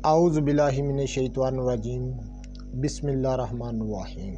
اعوذ باللہ من الشیطان الرجیم بسم اللہ الرحمن الرحیم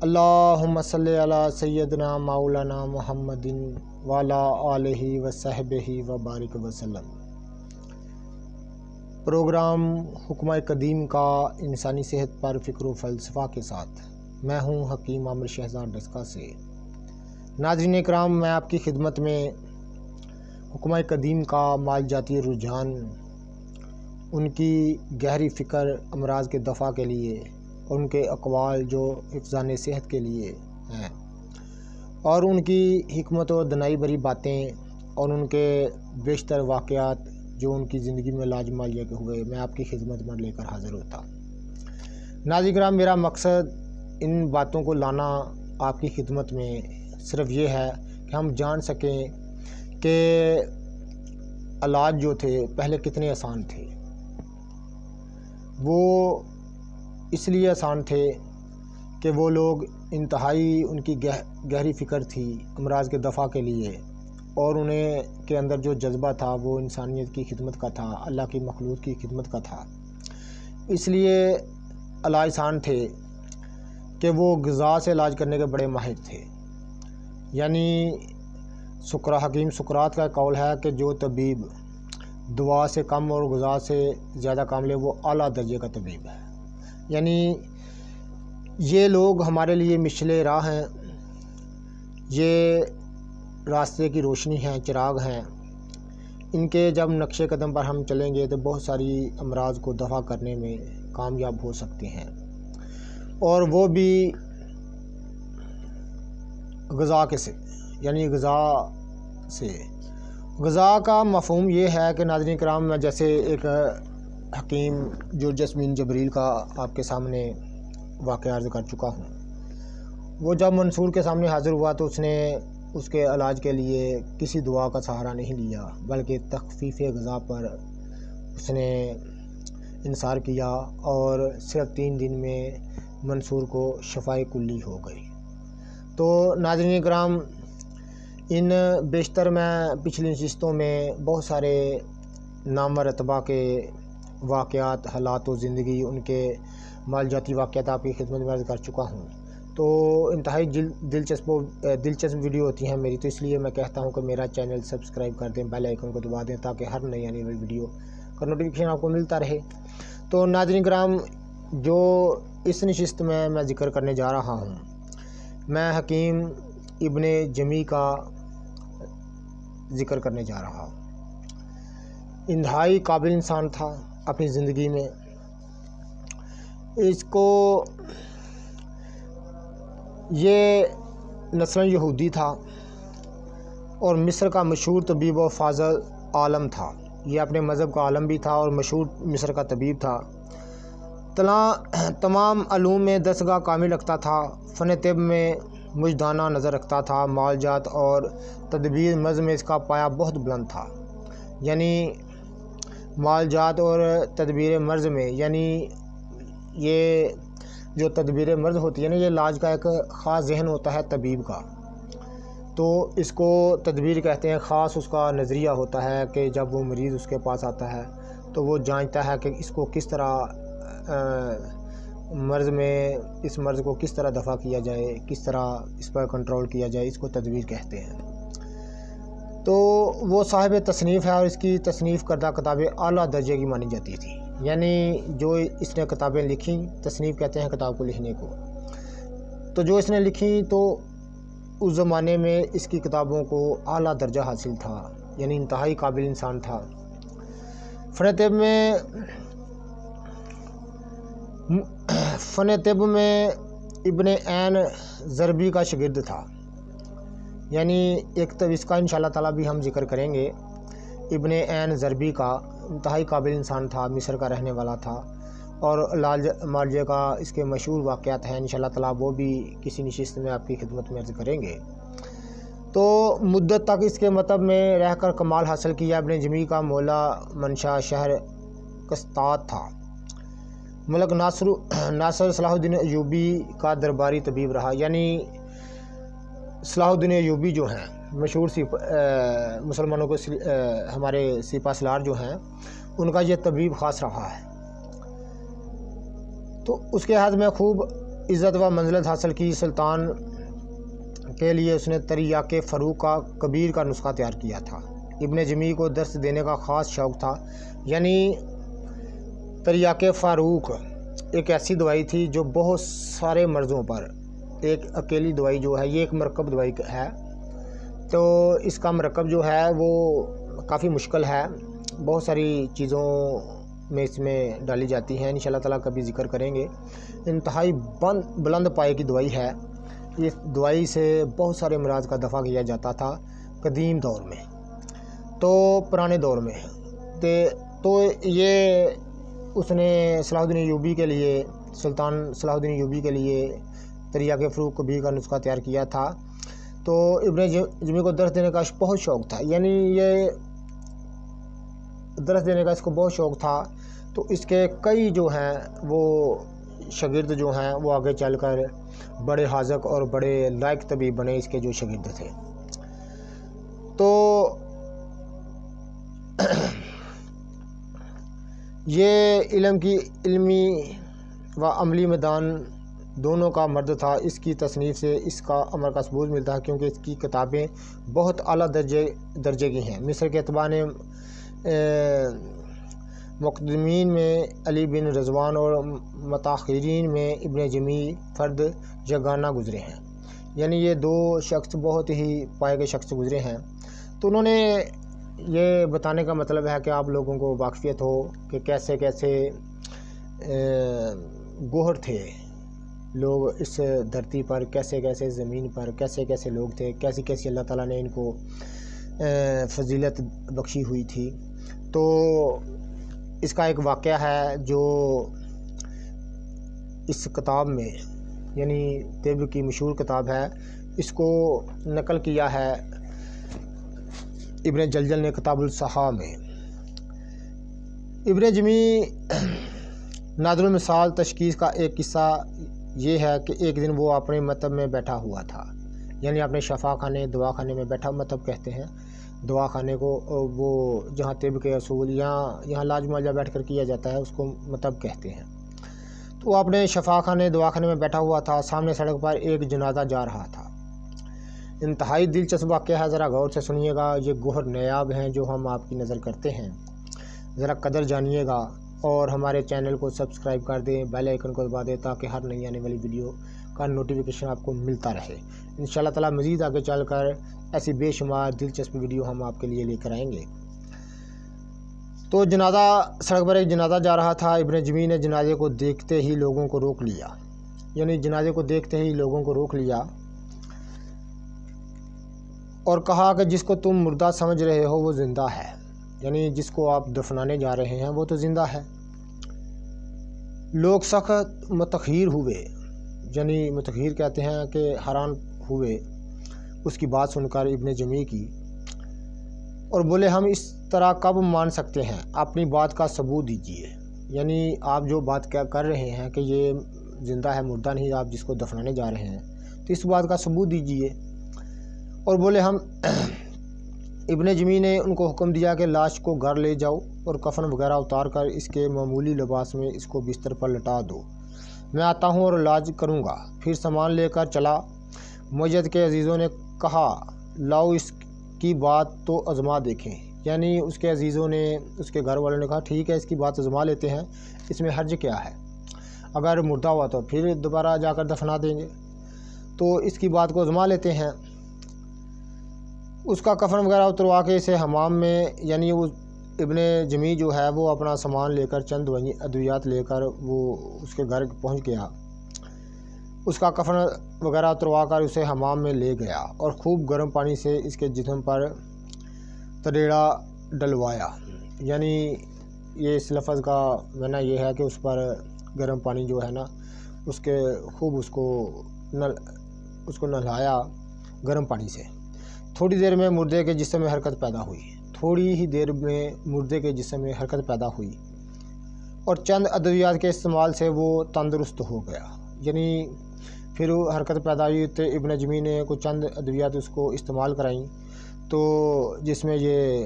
اللہم صلی علی سیدنا مولانا محمد وعلی آلہ وصحبہ وبارک وسلم۔ پروگرام حکمہ قدیم کا انسانی صحت پر فکر و فلسفہ کے ساتھ میں ہوں حکیم عامر شہزاد ڈسکا سے۔ ناظرین اکرام، میں آپ کی خدمت میں حکمہ قدیم کا مال جاتی رجحان، ان کی گہری فکر امراض کے دفع کے لیے اور ان کے اقوال جو حفظان صحت کے لیے ہیں، اور ان کی حکمت و دانائی بھری باتیں اور ان کے بیشتر واقعات جو ان کی زندگی میں لاج مالیہ کے ہوئے، میں آپ کی خدمت میں لے کر حاضر ہوتا۔ ناظرین کرام، میرا مقصد ان باتوں کو لانا آپ کی خدمت میں صرف یہ ہے کہ ہم جان سکیں کہ علاج جو تھے پہلے کتنے آسان تھے۔ وہ اس لیے آسان تھے کہ وہ لوگ انتہائی ان کی گہری فکر تھی امراض کے دفع کے لیے، اور انہیں کے اندر جو جذبہ تھا وہ انسانیت کی خدمت کا تھا، اللہ کی مخلوق کی خدمت کا تھا۔ اس لیے علاج آسان تھے کہ وہ غذا سے علاج کرنے کے بڑے ماہر تھے۔ یعنی حکیم سقراط کا قول ہے کہ جو طبیب دوا سے کم اور غذا سے زیادہ کام لے وہ اعلیٰ درجے کا طبیب ہے۔ یعنی یہ لوگ ہمارے لیے مشعل راہ ہیں، یہ راستے کی روشنی ہیں، چراغ ہیں۔ ان کے جب نقش قدم پر ہم چلیں گے تو بہت ساری امراض کو دفع کرنے میں کامیاب ہو سکتے ہیں، اور وہ بھی غذا کے سے، یعنی غذا سے۔ غذا کا مفہوم یہ ہے کہ ناظرین کرام، میں جیسے ایک حکیم جو جسمین جبریل کا آپ کے سامنے واقعہ عرض کر چکا ہوں، وہ جب منصور کے سامنے حاضر ہوا تو اس نے اس کے علاج کے لیے کسی دعا کا سہارا نہیں لیا، بلکہ تخفیف غذا پر اس نے انحصار کیا، اور صرف 3 دن میں منصور کو شفائے کلی ہو گئی۔ تو ناظرین کرام، ان بیشتر میں پچھلی نشستوں میں بہت سارے نام و رتبہ کے واقعات، حالات و زندگی، ان کے مال جاتی واقعات آپ کی خدمت میں عرض کر چکا ہوں۔ تو انتہائی دلچسپ ویڈیو ہوتی ہیں میری، تو اس لیے میں کہتا ہوں کہ میرا چینل سبسکرائب کر دیں، بیل آئیکن کو دبا دیں، تاکہ ہر نئی آنے والی ویڈیو کا نوٹیفیکیشن آپ کو ملتا رہے۔ تو ناظرین کرام، جو اس نشست میں ذکر کرنے جا رہا ہوں، میں حکیم ابن جمی کا ذکر کرنے جا رہا ہوں۔ انتہائی قابل انسان تھا اپنی زندگی میں۔ اس کو یہ نسل یہودی تھا اور مصر کا مشہور طبیب و فاضل عالم تھا۔ یہ اپنے مذہب کا عالم بھی تھا اور مشہور مصر کا طبیب تھا۔ تمام علوم میں دستگاہ کامل رکھتا تھا، فن طب میں مجدانہ نظر رکھتا تھا، مال جات اور تدبیر مرض میں اس کا پایہ بہت بلند تھا۔ یعنی مال جات اور تدبیر مرض میں، یعنی یہ جو تدبیر مرض ہوتی ہے نا، یہ علاج کا ایک خاص ذہن ہوتا ہے طبیب کا، تو اس کو تدبیر کہتے ہیں۔ خاص اس کا نظریہ ہوتا ہے کہ جب وہ مریض اس کے پاس آتا ہے تو وہ جانتا ہے کہ اس کو کس طرح اس مرض کو کس طرح دفع کیا جائے، کس طرح اس پر کنٹرول کیا جائے، اس کو تدبیر کہتے ہیں۔ تو وہ صاحب تصنیف ہے، اور اس کی تصنیف کردہ کتابیں اعلیٰ درجے کی مانی جاتی تھی۔ یعنی جو اس نے کتابیں لکھیں، تصنیف کہتے ہیں کتاب کو لکھنے کو، تو جو اس نے لکھیں تو اس زمانے میں اس کی کتابوں کو اعلیٰ درجہ حاصل تھا، یعنی انتہائی قابل انسان تھا۔ فن طب میں ابن عین ضربی کا شاگرد تھا۔ یعنی ایک تو اس کا انشاءاللہ تعالیٰ بھی ہم ذکر کریں گے۔ ابن عین ضربی کا انتہائی قابل انسان تھا، مصر کا رہنے والا تھا، اور علاج معالجے کا اس کے مشہور واقعات ہیں، انشاءاللہ تعالیٰ وہ بھی کسی نشست میں آپ کی خدمت میں عرض کریں گے۔ تو مدت تک اس کے مطب میں رہ کر کمال حاصل کیا۔ ابن جمی کا مولا منشا شہر قسطاط تھا۔ ملک ناصر صلاح الدین ایوبی کا درباری طبیب رہا۔ یعنی صلاح الدین ایوبی جو ہیں، مشہور مسلمانوں کو ہمارے سپہ سالار جو ہیں، ان کا یہ طبیب خاص رہا ہے۔ تو اس کے ہاتھ میں خوب عزت و منزلت حاصل کی۔ سلطان کے لیے اس نے تریاق فاروق کا کبیر کا نسخہ تیار کیا تھا۔ ابن جمی کو درس دینے کا خاص شوق تھا، یعنی تریاق فاروق ایک ایسی دوائی تھی جو بہت سارے مرضوں پر، ایک اکیلی دوائی جو ہے یہ ایک مرکب دوائی ہے، تو اس کا مرکب جو ہے وہ کافی مشکل ہے، بہت ساری چیزوں میں اس میں ڈالی جاتی ہیں، انشاءاللہ تعالیٰ کبھی ذکر کریں گے۔ انتہائی بلند پائے کی دوائی ہے۔ اس دوائی سے بہت سارے امراض کا دفع کیا جاتا تھا قدیم دور میں، تو پرانے دور میں تو یہ اس نے صلاح الدین ایوبی کے لیے، سلطان صلاح الدین ایوبی کے لیے تریاق فاروق کبیر کا نسخہ تیار کیا تھا۔ تو ابن جمی کو درس دینے کا بہت شوق تھا، یعنی یہ درس دینے کا اس کو بہت شوق تھا، تو اس کے کئی جو ہیں وہ شاگرد جو ہیں وہ آگے چل کر بڑے حاذق اور بڑے لائق طبیب بنے، اس کے جو شاگرد تھے۔ تو یہ علمی و عملی میدان دونوں کا مرد تھا۔ اس کی تصنیف سے اس کا عمر کا ثبوت ملتا ہے، کیونکہ اس کی کتابیں بہت اعلیٰ درجے کی ہیں۔ مصر کے اتباع نے مقدمین میں علی بن رضوان اور متاخرین میں ابن جمی فرد یگانہ گزرے ہیں، یعنی یہ دو شخص بہت ہی پائے گئے شخص گزرے ہیں۔ تو انہوں نے یہ بتانے کا مطلب ہے کہ آپ لوگوں کو واقفیت ہو کہ کیسے کیسے گوہر تھے لوگ اس دھرتی پر، کیسے کیسے زمین پر کیسے کیسے لوگ تھے، کیسی کیسی اللہ تعالیٰ نے ان کو فضیلت بخشی ہوئی تھی۔ تو اس کا ایک واقعہ ہے جو اس کتاب میں، یعنی طب کی مشہور کتاب ہے، اس کو نقل کیا ہے ابن جلجل نے کتاب الصحاح میں۔ ابن جمی نادر المثال تشخیص کا ایک قصہ یہ ہے کہ ایک دن وہ اپنے مطب میں بیٹھا ہوا تھا، یعنی اپنے شفا خانے دواخانے میں بیٹھا، مطب کہتے ہیں دواخانے کو، وہ جہاں طب کے اصول یہاں علاج معالجہ بیٹھ کر کیا جاتا ہے اس کو مطب کہتے ہیں۔ تو وہ اپنے شفا خانے دواخانے میں بیٹھا ہوا تھا، سامنے سڑک پر ایک جنازہ جا رہا تھا۔ انتہائی دلچسپ واقعہ ہے، ذرا غور سے سنیے گا، یہ گوہر نیاب ہیں جو ہم آپ کی نظر کرتے ہیں، ذرا قدر جانیے گا، اور ہمارے چینل کو سبسکرائب کر دیں، بیل آئیکن کو دبا دیں تاکہ ہر نئی آنے والی ویڈیو کا نوٹیفیکیشن آپ کو ملتا رہے۔ انشاءاللہ تعالیٰ مزید آگے چل کر ایسی بے شمار دلچسپ ویڈیو ہم آپ کے لیے لے کر آئیں گے۔ تو سڑک پر ایک جنازہ جا رہا تھا۔ ابن جمی نے جنازے کو دیکھتے ہی لوگوں کو روک لیا، یعنی جنازے کو دیکھتے ہی لوگوں کو روک لیا اور کہا کہ جس کو تم مردہ سمجھ رہے ہو وہ زندہ ہے، یعنی جس کو آپ دفنانے جا رہے ہیں وہ تو زندہ ہے۔ لوگ سخت متحیر ہوئے، یعنی متحیر کہتے ہیں کہ حیران ہوئے اس کی بات سن کر ابن جمی کی، اور بولے ہم اس طرح کب مان سکتے ہیں، اپنی بات کا ثبوت دیجیے، یعنی آپ جو بات کیا کر رہے ہیں کہ یہ زندہ ہے مردہ نہیں، آپ جس کو دفنانے جا رہے ہیں تو اس بات کا ثبوت دیجیے۔ اور بولے ہم ابن جمی نے ان کو حکم دیا کہ لاش کو گھر لے جاؤ اور کفن وغیرہ اتار کر اس کے معمولی لباس میں اس کو بستر پر لٹا دو، میں آتا ہوں اور علاج کروں گا۔ پھر سامان لے کر چلا۔ میت کے عزیزوں نے کہا لاؤ اس کی بات تو آزما دیکھیں، یعنی اس کے عزیزوں نے، اس کے گھر والوں نے کہا ٹھیک ہے اس کی بات آزما لیتے ہیں، اس میں حرج کیا ہے، اگر مردہ ہوا تو پھر دوبارہ جا کر دفنا دیں گے، تو اس کی بات کو آزما لیتے ہیں۔ اس کا کفن وغیرہ اتروا کے اسے حمام میں، یعنی وہ ابن جمی جو ہے وہ اپنا سامان لے کر چند ادویات لے کر وہ اس کے گھر پہنچ گیا، اس کا کفن وغیرہ اتروا کر اسے حمام میں لے گیا اور خوب گرم پانی سے اس کے جسم پر تریڑا ڈلوایا، یعنی یہ اس لفظ کا معنی یہ ہے کہ اس پر گرم پانی جو ہے نا اس کے خوب اس کو نہلایا گرم پانی سے۔ تھوڑی دیر میں مردے کے جسم میں حرکت پیدا ہوئی، تھوڑی ہی دیر میں مردے کے جسم میں حرکت پیدا ہوئی اور چند ادویات کے استعمال سے وہ تندرست ہو گیا، یعنی پھر حرکت پیدا ہوئی تو ابن جمی نے کچھ چند ادویات اس کو استعمال کرائیں، تو جس میں یہ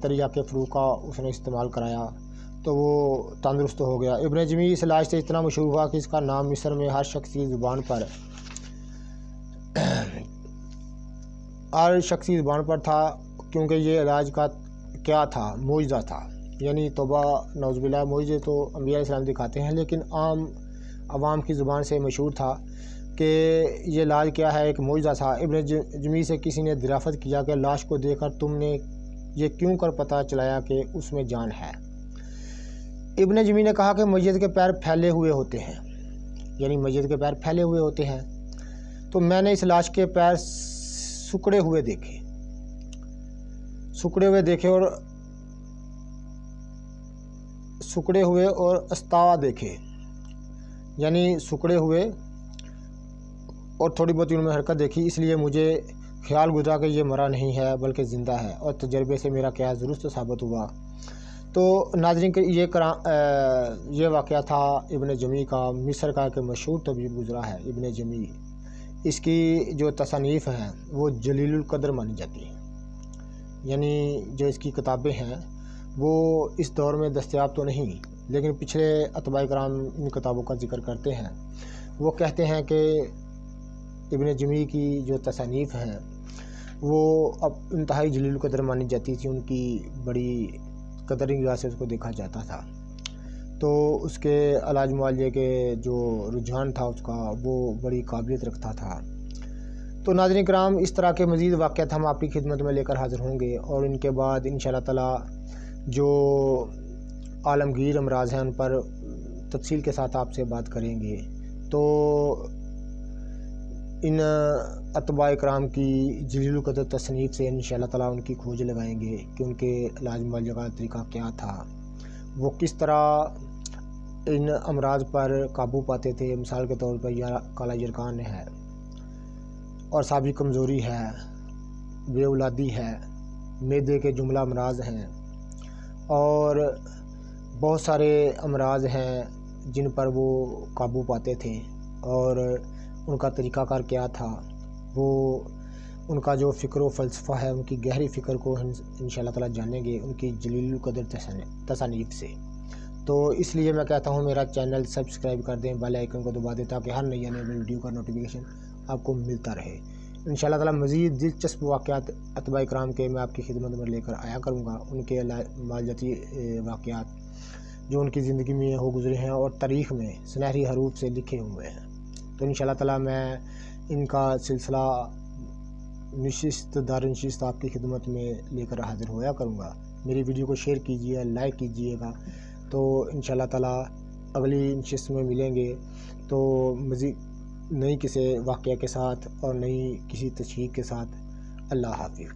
تریاق فروغ کا اس نے استعمال کرایا تو وہ تندرست ہو گیا۔ ابن جمی اس علاج سے اتنا مشہور ہوا کہ اس کا نام مصر میں ہر شخص کی زبان پر تھا، کیونکہ یہ علاج کا کیا تھا، معجزہ تھا۔ یعنی توبہ نعوذ باللہ، معجزے تو انبیاء علیہ السلام دکھاتے ہیں، لیکن عام عوام کی زبان سے مشہور تھا کہ یہ علاج کیا ہے، ایک معجزہ تھا۔ ابن جمی سے کسی نے دریافت کیا کہ لاش کو دیکھ کر تم نے یہ کیوں کر پتہ چلایا کہ اس میں جان ہے؟ ابن جمی نے کہا کہ میت کے پیر پھیلے ہوئے ہوتے ہیں، یعنی میت کے پیر پھیلے ہوئے ہوتے ہیں، تو میں نے اس لاش کے پیر سکڑے ہوئے اور استوا دیکھے، یعنی سکڑے ہوئے اور تھوڑی بہت ان میں حرکت دیکھی، اس لیے مجھے خیال گزرا کہ یہ مرا نہیں ہے بلکہ زندہ ہے، اور تجربے سے میرا قیاس درست ثابت ہوا۔ تو ناظرین یہ واقعہ تھا ابن جمی کا، مصر کا ایک مشہور طبیب گزرا ہے ابن جمی۔ اس کی جو تصانیف ہیں وہ جلیل القدر مانی جاتی ہیں، یعنی جو اس کی کتابیں ہیں وہ اس دور میں دستیاب تو نہیں، لیکن پچھلے اتباع کرام ان کتابوں کا ذکر کرتے ہیں۔ وہ کہتے ہیں کہ ابن جمی کی جو تصانیف ہیں وہ اب انتہائی جلیل القدر مانی جاتی تھی، ان کی بڑی قدر نگاہ سے اس کو دیکھا جاتا تھا، تو اس کے علاج معالجے کے جو رجحان تھا اس کا وہ بڑی قابلیت رکھتا تھا۔ تو ناظرین کرام، اس طرح کے مزید واقعات ہم آپ کی خدمت میں لے کر حاضر ہوں گے، اور ان کے بعد انشاءاللہ تعالی جو عالمگیر امراض ہیں ان پر تفصیل کے ساتھ آپ سے بات کریں گے۔ تو ان اتباع کرام کی جلیل القدر تصنیف سے انشاءاللہ تعالی ان کی کھوج لگائیں گے کہ ان کے علاج معالجے کا طریقہ کیا تھا، وہ کس طرح ان امراض پر قابو پاتے تھے۔ مثال کے طور پر کالا یرقان ہے، اور سابی کمزوری ہے، بے اولادی ہے، معدے کے جملہ امراض ہیں، اور بہت سارے امراض ہیں جن پر وہ قابو پاتے تھے، اور ان کا طریقہ کار کیا تھا، وہ ان کا جو فکر و فلسفہ ہے، ان کی گہری فکر کو انشاءاللہ تعالی جانیں گے ان کی جلیل القدر تصانیف سے۔ تو اس لیے میں کہتا ہوں میرا چینل سبسکرائب کر دیں، بیل آئیکن کو دبا دیں، تاکہ ہر نئی آنے والی ویڈیو کا نوٹیفیکیشن آپ کو ملتا رہے۔ انشاءاللہ تعالی مزید دلچسپ واقعات اتباع کرام کے میں آپ کی خدمت میں لے کر آیا کروں گا، ان کے معالجاتی واقعات جو ان کی زندگی میں ہو گزرے ہیں اور تاریخ میں سنہری حروف سے لکھے ہوئے ہیں۔ تو انشاءاللہ تعالی میں ان کا سلسلہ نشست در نشست آپ کی خدمت میں لے کر حاضر ہویا کروں گا۔ میری ویڈیو کو شیئر کیجیے، لائک کیجیے گا، تو انشاءاللہ تعالی اگلی نشست میں ملیں گے تو مزید نئی کسی واقعہ کے ساتھ اور نئی کسی تشریح کے ساتھ۔ اللہ حافظ۔